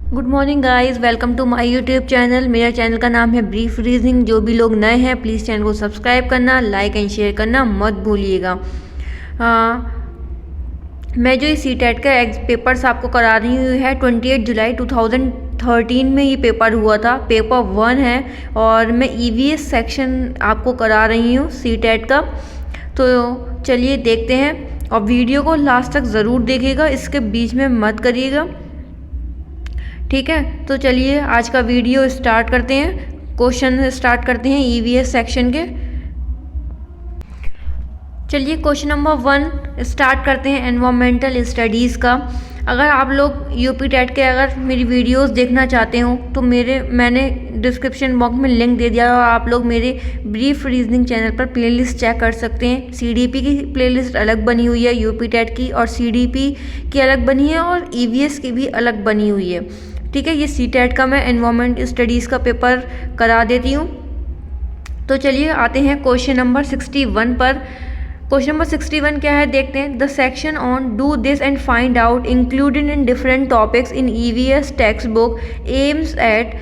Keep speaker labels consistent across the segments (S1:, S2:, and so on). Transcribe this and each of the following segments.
S1: Good morning guys, welcome to my YouTube channel. मेरा channel का नाम है ब्रीफ रीजनिंग। जो भी लोग नए हैं प्लीज़ चैनल को सब्सक्राइब करना, लाइक एंड शेयर करना मत भूलिएगा। मैं जो ये सीटेट का पेपर्स आपको करा रही हूँ है 28 जुलाई 2013 में ये पेपर हुआ था। पेपर 1 है और मैं ईवीएस सेक्शन आपको करा रही हूँ सीटेट का। तो चलिए देखते हैं और वीडियो को लास्ट तक ज़रूर देखिएगा, इसके बीच में मत करिएगा, ठीक है। तो चलिए आज का वीडियो स्टार्ट करते हैं। क्वेश्चन स्टार्ट करते हैं ईवीएस सेक्शन के। चलिए क्वेश्चन नंबर 1 स्टार्ट करते हैं एनवायरमेंटल स्टडीज़ का। अगर आप लोग यूपी टेट के अगर मेरी वीडियोस देखना चाहते हो तो मैंने डिस्क्रिप्शन बॉक्स में लिंक दे दिया और आप लोग मेरे ब्रीफ रीजनिंग चैनल पर प्लेलिस्ट चेक कर सकते हैं। सीडीपी की प्लेलिस्ट अलग बनी हुई है, यूपी टेट की और सीडीपी की अलग बनी है और ईवीएस की भी अलग बनी हुई है, ठीक है। ये सीटेट का मैं एनवायरमेंट स्टडीज़ का पेपर करा देती हूँ। तो चलिए आते हैं क्वेश्चन नंबर 61 पर। क्वेश्चन नंबर 61 क्या है देखते हैं। The section on do this and find out included in different topics in EVS text book aims at,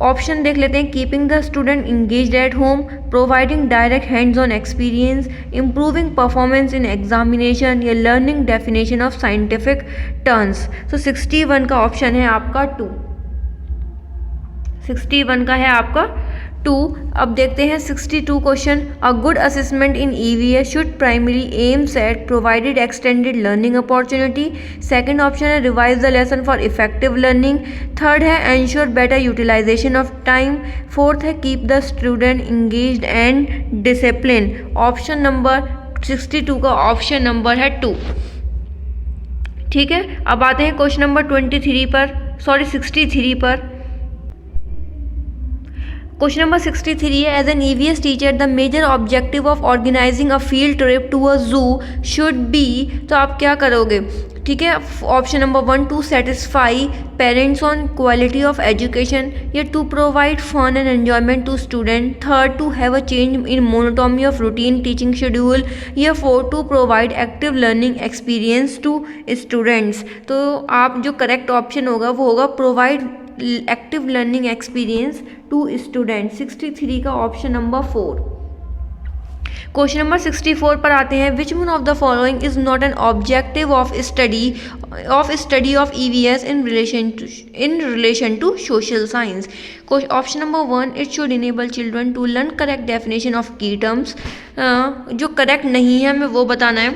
S1: option देख लेते हैं, keeping the student engaged at home, providing direct hands on experience, improving performance in examination या learning definition of scientific terms. तो 61 का option है आपका 2। 61 का है आपका 2। अब देखते हैं 62 question. A good assessment in EVS should primary aims at provided extended learning opportunity. Second option है revise the lesson for effective learning. Third है ensure better utilization of time. Fourth है keep the student engaged and discipline. Option number 62 का option number है 2, ठीक है। अब आते हैं क्वेश्चन नंबर 63 पर। क्वेश्चन नंबर 63 है, as an EVS teacher the major objective of organizing a field trip to a zoo should be. तो आप क्या करोगे, ठीक है। Option number 1 to satisfy parents on quality of education, या to provide fun and enjoyment to student, third to have a change in monotony of routine teaching schedule, या fourth to provide active learning experience to students. तो आप जो correct option होगा वो होगा provide active learning experience to student. 63 का option number 4। Question number 64 पर आते हैं। Which one of the following is not an objective of study of EVS in relation to social science. Option number 1 it should enable children to learn correct definition of key terms. जो correct नहीं है हमें वो बताना है,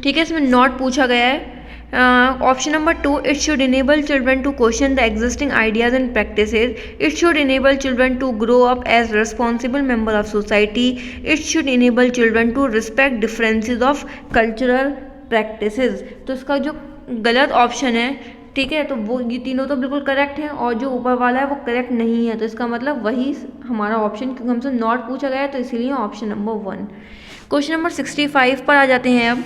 S1: ठीक है। इसमें नॉट पूछा गया है। Option number 2 it should enable children to question the existing ideas and practices. It should enable children to grow up as responsible member of society. It should enable children to respect differences of cultural practices. तो इसका जो गलत option है, ठीक है, तो वो ये तीनों तो बिल्कुल करेक्ट हैं और जो ऊपर वाला है वो करेक्ट नहीं है। तो इसका मतलब वही हमारा ऑप्शन, क्योंकि हमसे नॉट पूछा गया है तो इसीलिए ऑप्शन नंबर 1। क्वेश्चन नंबर 65 पर आ जाते हैं अब।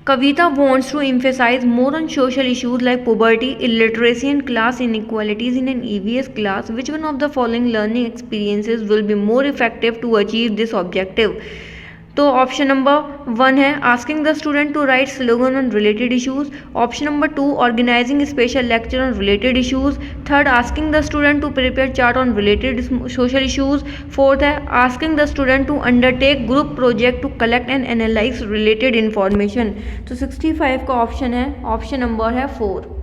S1: Kavita wants to emphasize more on social issues like poverty, illiteracy and class inequalities in an EVS class. Which one of the following learning experiences will be more effective to achieve this objective? तो option number 1 है asking the student to write slogan on related issues. Option number 2 organizing special lecture on related issues. Third asking the student to prepare chart on related social issues. Fourth है asking the student to undertake group project to collect and analyze related information. तो 65 का option है, option number है 4।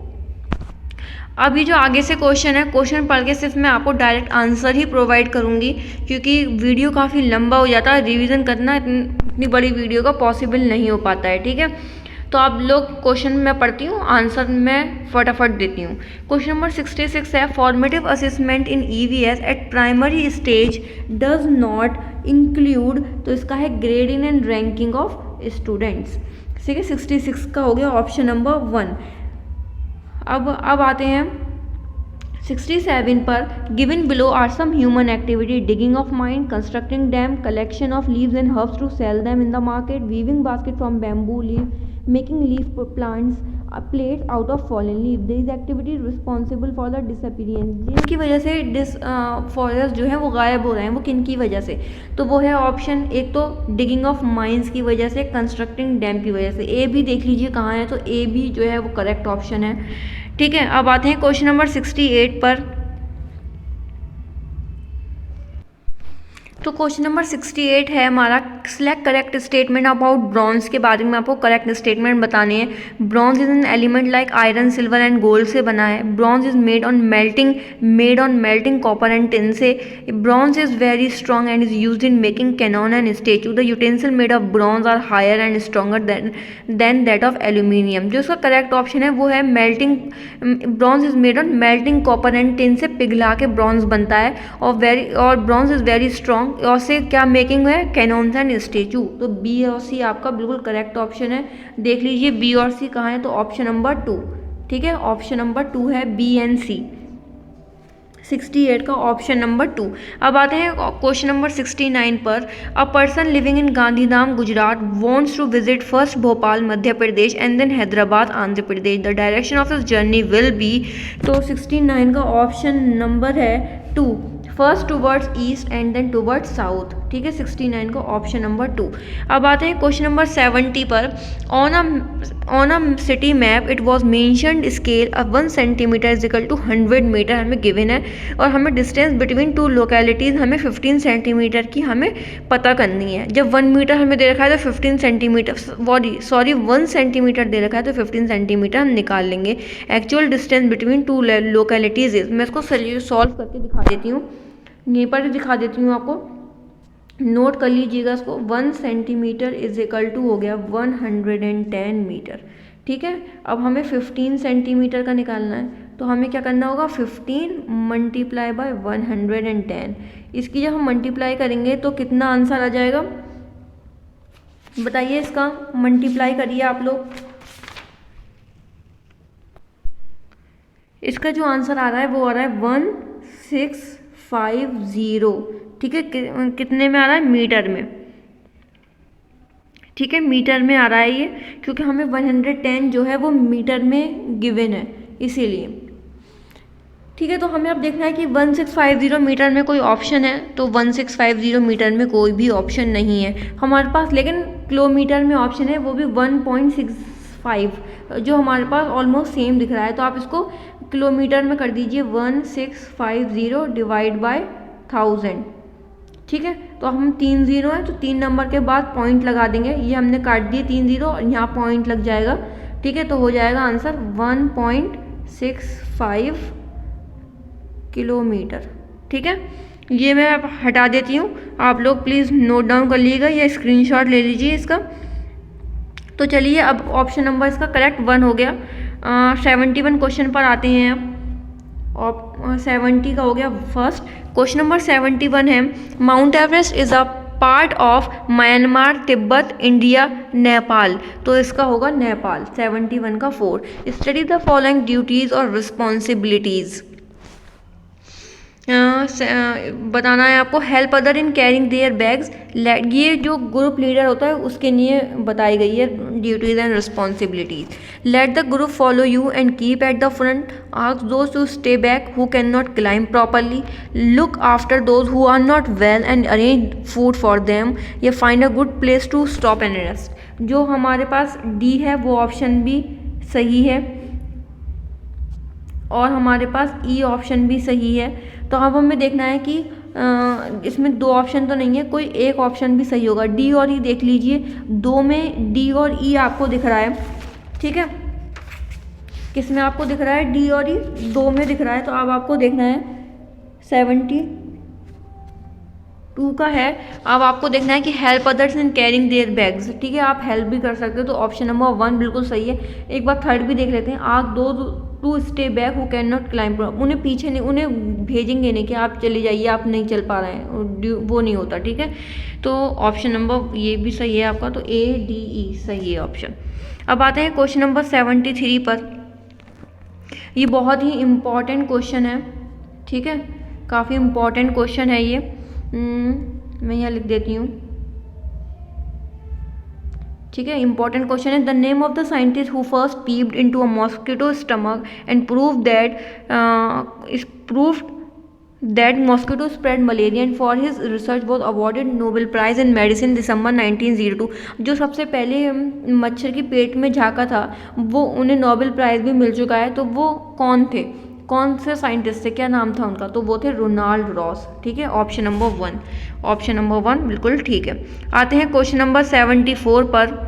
S1: अभी जो आगे से question है, क्वेश्चन पढ़ के सिर्फ मैं आपको डायरेक्ट आंसर ही प्रोवाइड करूंगी, क्योंकि वीडियो काफ़ी लंबा हो जाता है, रिवीजन करना इतनी बड़ी वीडियो का पॉसिबल नहीं हो पाता है, ठीक है। तो आप लोग क्वेश्चन मैं पढ़ती हूँ, आंसर मैं फटाफट देती हूँ। क्वेश्चन नंबर 66 है formative assessment in EVS eight primary stage does not include. तो इसका है grading and ranking of students, ठीक है। 66 का हो गया ऑप्शन नंबर 1। अब आते हैं 67 पर। Given below are some human activity digging of mind, constructing dam, collection of leaves and herbs to sell them in the market, weaving basket from bamboo leave, making leaf plants, plates out of fallen leaf, this is activity responsible for the disappearance, जिनकी वजह से forest जो है वो गायब हो रहे हैं, वो किन की वजह से, तो वो है ऑप्शन एक तो डिगिंग ऑफ माइंस की वजह से, कंस्ट्रक्टिंग डैम की वजह से। ए भी देख लीजिए कहाँ है, तो ए भी जो है वो करेक्ट ऑप्शन है। ठीक है, अब आते हैं क्वेश्चन नंबर 68 पर। तो क्वेश्चन नंबर 68 है हमारा, select correct statement about bronze के बारे में आपको करेक्ट स्टेटमेंट बताने हैं। Bronze is an element like iron, silver and gold से बना है। Bronze is made on melting copper and tin से। Bronze is very strong and is used in making cannon and statue. The utensil made of bronze are higher and stronger than that of aluminium. जो इसका correct option है वो है melting, bronze is made on melting copper and tin से पिघला के bronze बनता है, और ब्रॉन्ज इज वेरी स्ट्रॉन्ग, और से क्या मेकिंग है, कैनॉन्स एंड स्टेचू। तो बी और सी आपका बिल्कुल करेक्ट ऑप्शन है। देख लीजिए बी और सी कहाँ है, तो ऑप्शन नंबर 2। ठीक है, ऑप्शन नंबर 2 है बी एंड सी, 68 का ऑप्शन नंबर 2। अब आते हैं क्वेश्चन नंबर 69 पर। A person living in Gandhidham Gujarat wants to visit first Bhopal Madhya Pradesh and then Hyderabad Andhra Pradesh. The direction of his journey will be, तो 69 का ऑप्शन नंबर है 2, first towards east and then towards south. ठीक है, 69 का ऑप्शन नंबर 2। अब आते हैं क्वेश्चन नंबर 70 पर। On a city map it was mentioned scale 1 centimetre is equal to 100 metre हमें गिवन है, और हमें डिस्टेंस बिटवीन 2 लोकेलिटीज़ हमें 15 सेंटीमीटर की हमें पता करनी है। जब 1 मीटर हमें दे रखा है तो 15 सेंटीमीटर, 1 सेंटीमीटर दे रखा है तो 15 सेंटीमीटर हम निकाल लेंगे। एक्चुअल डिस्टेंस बिटवीन 2 लोकेलिटीज़, मैं इसको सॉल्व करके दिखा देती हूँ, यहीं पर दिखा देती हूँ आपको, नोट कर लीजिएगा इसको। 1 सेंटीमीटर इज इक्वल टू हो गया 110 मीटर। ठीक है, अब हमें 15 सेंटीमीटर का निकालना है, तो हमें क्या करना होगा, 15 मल्टीप्लाई बाय 110। इसकी जब हम मल्टीप्लाई करेंगे तो कितना आंसर आ जाएगा, बताइए, इसका मल्टीप्लाई करिए आप लोग। इसका जो आंसर आ रहा है वो आ रहा है 1650। ठीक है, कितने में आ रहा है, मीटर में। ठीक है, मीटर में आ रहा है ये, क्योंकि हमें 110 जो है वो मीटर में गिवन है, इसीलिए। ठीक है, तो हमें अब देखना है कि 1650 मीटर में कोई ऑप्शन है, तो 1650 मीटर में कोई भी ऑप्शन नहीं है हमारे पास, लेकिन किलोमीटर में ऑप्शन है, वो भी 1.65, जो हमारे पास ऑलमोस्ट सेम दिख रहा है। तो आप इसको किलोमीटर में कर दीजिए, 1650 डिवाइड बाय 1000। ठीक है, तो हम 3 0 है, तो 3 नंबर के बाद पॉइंट लगा देंगे, ये हमने काट दिए 3 0 और यहाँ पॉइंट लग जाएगा। ठीक है, तो हो जाएगा आंसर 1.65 किलोमीटर। ठीक है, ये मैं अब हटा देती हूँ, आप लोग प्लीज़ नोट डाउन कर लीजिएगा या स्क्रीनशॉट ले लीजिए इसका। तो चलिए, अब ऑप्शन नंबर इसका करेक्ट 1 हो गया। 71 क्वेश्चन पर आते हैं अब। 70 का हो गया फर्स्ट। क्वेश्चन नंबर 71 है, mount Everest is a part of Myanmar, Tibet, India, Nepal. तो इसका होगा नेपाल। 71 का 4। स्टडी द फॉलोइंग ड्यूटीज और रिस्पॉन्सिबिलिटीज़। बताना है आपको। Help other in carrying there bags, ये जो ग्रुप लीडर होता है उसके लिए बताई गई है duties and responsibilities. Let the group follow you and keep at the front, ask those to stay back who can not climb properly, look after those who are not well and arrange food for them, या find a good place to stop and rest. जो हमारे पास D है वो option भी सही है, और हमारे पास ई ऑप्शन भी सही है। तो अब हमें देखना है कि इसमें 2 ऑप्शन तो नहीं है, कोई एक ऑप्शन भी सही होगा। डी और ई देख लीजिए, 2 में डी और ई आपको दिख रहा है। ठीक है, किस में आपको दिख रहा है, डी और ई 2 में दिख रहा है। तो अब आपको देखना है 72 का है। अब आपको देखना है कि help others in carrying there bags. ठीक है, आप हेल्प भी कर सकते हो, तो ऑप्शन नंबर 1 बिल्कुल सही है। एक बार थर्ड भी देख लेते हैं। Ask those to stay back who can not climb, उन्हें पीछे नहीं, उन्हें भेजेंगे नहीं कि आप चले जाइए, आप नहीं चल पा रहे हैं, वो नहीं होता। ठीक है, तो ऑप्शन नंबर ये भी सही है आपका, तो ए डी ई सही है ऑप्शन। अब आते हैं क्वेश्चन नंबर 73 पर। ये बहुत ही इम्पॉर्टेंट क्वेश्चन है। ठीक है, काफ़ी इम्पॉर्टेंट क्वेश्चन है ये। मैं यहाँ लिख देती हूँ। ठीक है, इंपॉर्टेंट क्वेश्चन है। The name of the scientist who first peeped into a mosquito stomach and proved that mosquito spread malaria and for his research was awarded Nobel Prize in Medicine दिसंबर 1902। जो सबसे पहले मच्छर की पेट में झाँका था वो उन्हें नोबेल प्राइज़ भी मिल चुका है। तो वो कौन थे, कौन से साइंटिस्ट थे, क्या नाम था उनका? तो वो थे रोनाल्ड रॉस। ठीक है, ऑप्शन नंबर 1, ऑप्शन नंबर 1 बिल्कुल ठीक है। आते हैं क्वेश्चन नंबर 74 पर।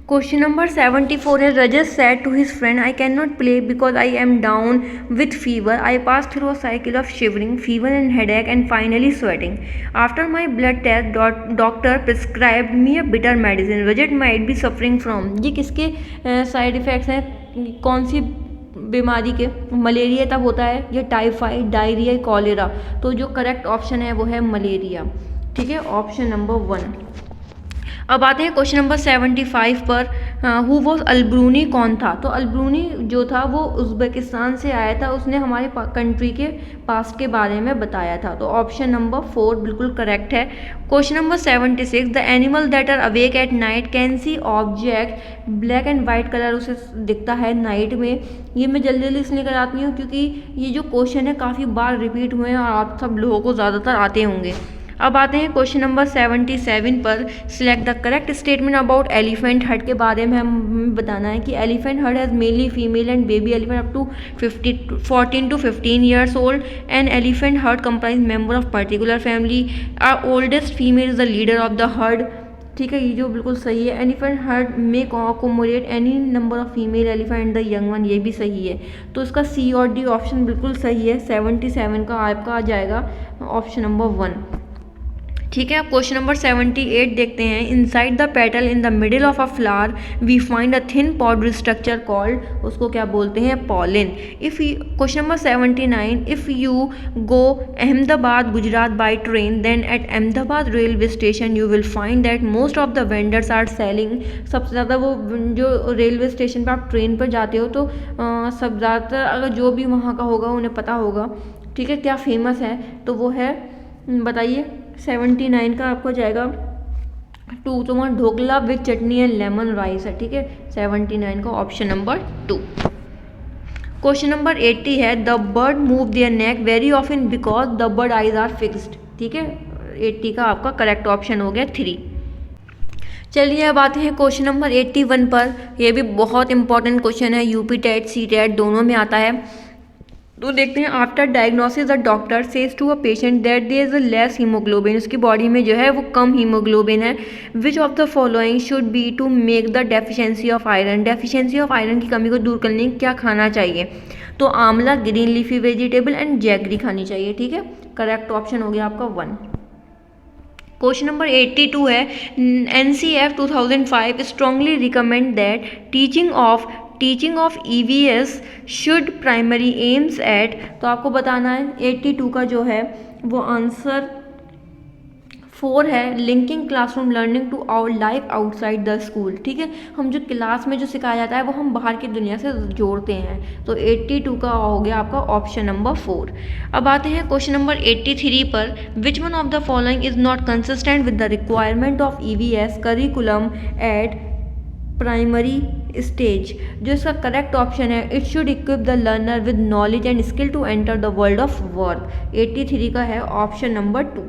S1: क्वेश्चन नंबर 74 है, रजत said to his friend, I cannot play because I am down with fever. I passed through a cycle of shivering, fever and headache and finally sweating. After my blood test, doctor prescribed me a bitter medicine. Rajat might be suffering from, ये किसके side effects हैं, कौन सी बीमारी के? Malaria तब होता है, ये टाइफाइड, डायरिया, कॉलेरा। तो जो करेक्ट ऑप्शन है वो है मलेरिया। ठीक है, ऑप्शन नंबर 1। अब आते हैं क्वेश्चन नंबर 75 पर। हु वॉज अलब्रूनी, कौन था? तो अलब्रूनी जो था वो उज़्बेकिस्तान से आया था, उसने हमारे कंट्री के पास्ट के बारे में बताया था। तो ऑप्शन नंबर 4 बिल्कुल करेक्ट है। Question number 76, the animal that are awake at night can see object, black and white colour उसे दिखता है नाइट में। ये मैं जल्दी जल्दी इसलिए कराती हूँ क्योंकि ये जो क्वेश्चन है काफ़ी बार रिपीट हुए हैं और आप सब लोगों को ज़्यादातर आते होंगे। अब आते हैं क्वेश्चन नंबर 77 पर। Select the correct statement about elephant herd के बारे में हमें बताना है कि elephant herd has mainly female and baby elephant up to 14 to 15 years old। An elephant herd comprise member of particular family. Are oldest female is the leader of the herd. ठीक है, ये जो बिल्कुल सही है। एलिफेंट हर्ट में accommodate any number of female elephant the young one, ये भी सही है। तो इसका सी और डी ऑप्शन बिल्कुल सही है। 77 का आपका आ जाएगा ऑप्शन नंबर 1। ठीक है, अब क्वेश्चन नंबर 78 देखते हैं। Inside the petal in the middle of a flower we find a thin powdery structure called, उसको क्या बोलते हैं? Pollen. Question number 79, if you go Ahmedabad Gujarat by train then at Ahmedabad railway station you will find that most of the vendors are selling. सबसे ज़्यादा वो जो railway station पर आप ट्रेन पर जाते हो तो सब ज़्यादातर अगर जो भी वहाँ का होगा उन्हें पता होगा। ठीक है, क्या फेमस है? तो वो है, बताइए। 79 का आपको जाएगा 2, तो वहाँ dhokla with chutney and lemon rice है। ठीक है, 79 का ऑप्शन नंबर 2। क्वेश्चन नंबर 80 है, the bird move their neck very often because the bird eyes are fixed. ठीक है, 80 का आपका करेक्ट ऑप्शन हो गया 3। चलिए अब आते हैं क्वेश्चन नंबर 81 पर। यह भी बहुत इंपॉर्टेंट क्वेश्चन है, यूपी टेट सी टेट दोनों में आता है। तो देखते हैं, after diagnosis the doctor says to a patient that there is a less haemoglobin, उसकी बॉडी में जो है वो कम हीमोग्लोबिन है। Which of the following should be to make the deficiency of iron, deficiency of iron की कमी को दूर करने क्या खाना चाहिए? तो आंवला, green leafy vegetable and jaggery खानी चाहिए। ठीक है, करेक्ट ऑप्शन हो गया आपका 1। क्वेश्चन नंबर 82 है, NCF 2005 strongly recommend that teaching of EVS should primary aims eight. तो आपको बताना है 82 का जो है वो आंसर 4 है, linking classroom learning to our life outside the school. ठीक है, हम जो क्लास में जो सिखाया जाता है वो हम बाहर की दुनिया से जोड़ते हैं। तो 82 का हो गया आपका ऑप्शन नंबर 4। अब आते हैं क्वेश्चन नंबर 83 पर। Which one of the following is not consistent with the requirement of EVS curriculum at primary stage? जो इसका करेक्ट ऑप्शन है, it should equip the learner with knowledge and skill to enter the world of work. 83 का है option number 2।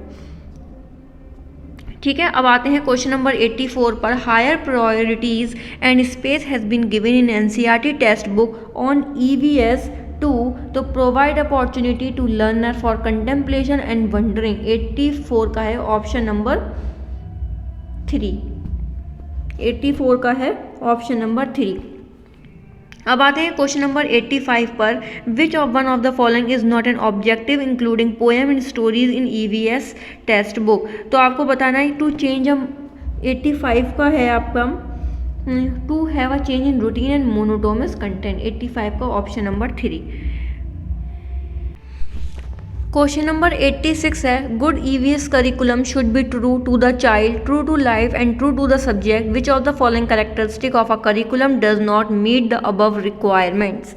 S1: ठीक है, अब आते हैं क्वेश्चन नंबर 84 पर। Higher priorities and space has been given in NCERT text book on EVS 2 to provide opportunity to learner for contemplation and wondering. 84 का है ऑप्शन नंबर 3। 84 का है ऑप्शन नंबर 3। अब आते हैं क्वेश्चन नंबर 85 पर। Which of one of the following is not an objective including poem and stories in EVS text book? तो आपको बताना है टू चेंज 85 का है आपका to have a change in routine and monotonous content. 85 का option number 3। Question number 86 है, good EVS curriculum should be true to the child, true to life and true to the subject. Which of the following characteristic of a curriculum does not meet the above requirements?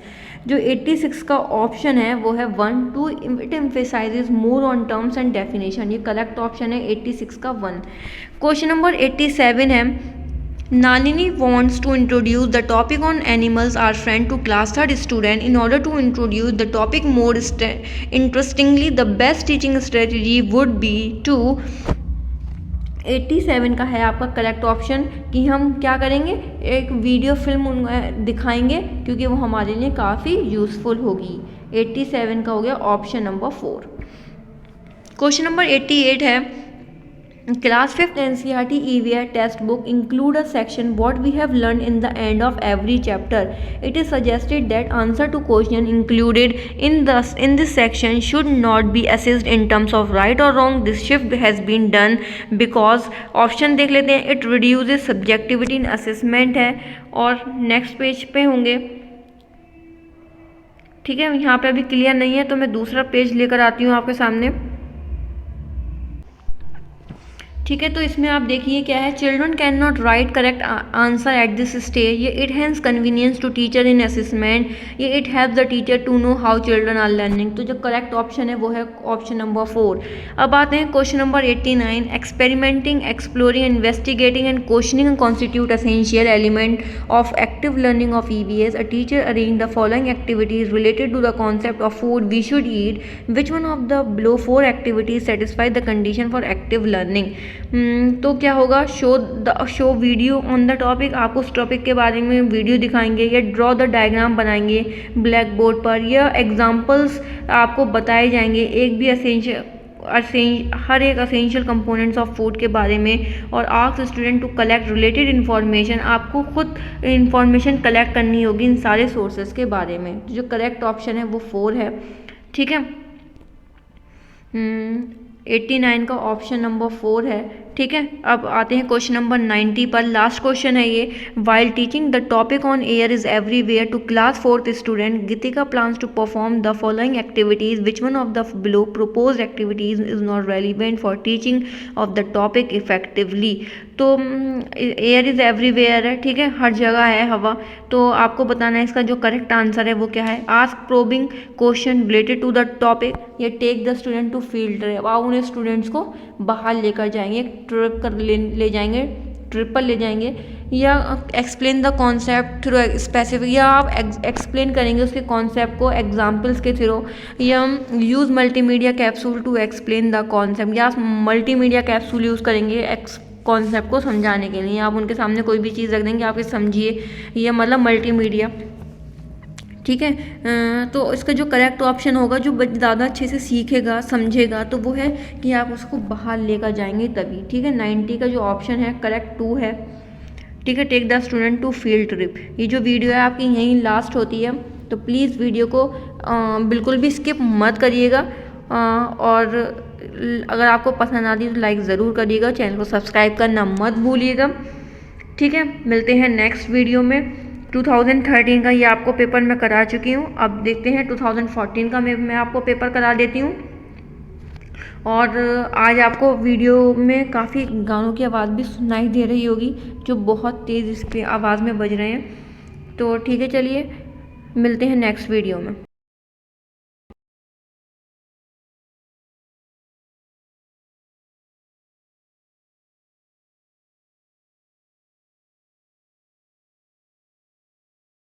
S1: जो 86 का option है वो है 1, 2 it emphasises more on terms and definition. ये correct option है 86 का 1। Question number 87 है, Nalini wants to introduce the topic on animals are friend to class 3rd student. In order to introduce the topic more interestingly, the best teaching strategy would be to 87 का है आपका correct option कि हम क्या करेंगे, एक video film दिखाएंगे क्योंकि वो हमारे लिए काफ़ी यूज़फुल होगी। 87 का हो गया ऑप्शन नंबर 4। क्वेश्चन नंबर 88 है, class 5th NCERT EVR text book include a section what we have learned in the end of every chapter. It is suggested that answer to question included in this section should not be assessed in terms of right or wrong. This shift has been done because option देख लेते हैं, it reduces subjectivity in assessment है और next page पे होंगे। ठीक है, यहाँ पे अभी क्लियर नहीं है तो मैं दूसरा पेज लेकर आती हूँ आपके सामने। ठीक है, तो इसमें आप देखिए क्या है, children can not write correct answer at this stage, ये it has convenience to teacher in assessment, ये it help the teacher to know how children are learning. तो जो करेक्ट ऑप्शन है वो है ऑप्शन नंबर 4। अब आते हैं question number 89, experimenting, exploring, investigating and questioning constitute essential element of active learning of EVS। A teacher arrange the following activities related to the concept of food we should eat, which one of the below 4 activities satisfy the condition for active learning. तो क्या होगा, show video on the topic, आपको उस topic के बारे में video दिखाएंगे या ड्रॉ द डायग्राम बनाएंगे ब्लैक बोर्ड पर, या एग्जांपल्स आपको बताए जाएंगे एक भी हर एक असेंशियल कंपोनेंट्स ऑफ फूड के बारे में, और ask student to collect related information, आपको खुद इन्फॉर्मेशन कलेक्ट करनी होगी इन सारे सोर्सेज के बारे में। जो करेक्ट ऑप्शन है वो 4 है। ठीक है, 89 का ऑप्शन नंबर 4 है। ठीक है, अब आते हैं क्वेश्चन नंबर 90 पर, लास्ट क्वेश्चन है ये। While teaching the topic on air is everywhere to class 4th student, Geetika plans to perform the following activities, which one of the below proposed activities is not relevant for teaching of the topic effectively. तो air is everywhere है, ठीक है, हर जगह है हवा, तो आपको बताना है इसका जो करेक्ट आंसर है वो क्या है। Ask probing question related to the topic, ये take the student to field trip, आप उन्हें स्टूडेंट्स को बाहर लेकर जाएंगे, एक ट्रिप कर ले जाएंगे, ट्रिप पर ले जाएंगे, या explain the concept through specific, या आप एक्सप्लेन करेंगे उसके कॉन्सेप्ट को एग्जाम्पल्स के थ्रू, या use multimedia capsule to explain the concept, या मल्टीमीडिया कैप्सूल यूज़ करेंगे कॉन्सेप्ट को समझाने के लिए। आप उनके सामने कोई भी चीज़ रख देंगे, आप इसे समझिए, ये मतलब मल्टीमीडिया। ठीक है, तो इसका जो करेक्ट ऑप्शन होगा, जो ज़्यादा अच्छे से सीखेगा समझेगा, तो वो है कि आप उसको बाहर लेकर जाएंगे तभी। ठीक है, 90 का जो ऑप्शन है करेक्ट 2 है। ठीक है, take the student to field trip. ये जो वीडियो है आपकी यहीं लास्ट होती है, तो प्लीज़ वीडियो को बिल्कुल भी स्किप मत करिएगा, और अगर आपको पसंद आती है तो लाइक ज़रूर करिएगा, चैनल को सब्सक्राइब करना मत भूलिएगा। ठीक है, मिलते हैं नेक्स्ट वीडियो में। 2013 का ये आपको पेपर मैं करा चुकी हूँ, अब देखते हैं 2014 का मैं आपको पेपर करा देती हूँ। और आज आपको वीडियो में काफ़ी गानों की आवाज़ भी सुनाई दे रही होगी, जो बहुत तेज़ इस पे आवाज़ में बज रहे हैं। तो ठीक है, चलिए मिलते हैं नेक्स्ट वीडियो में।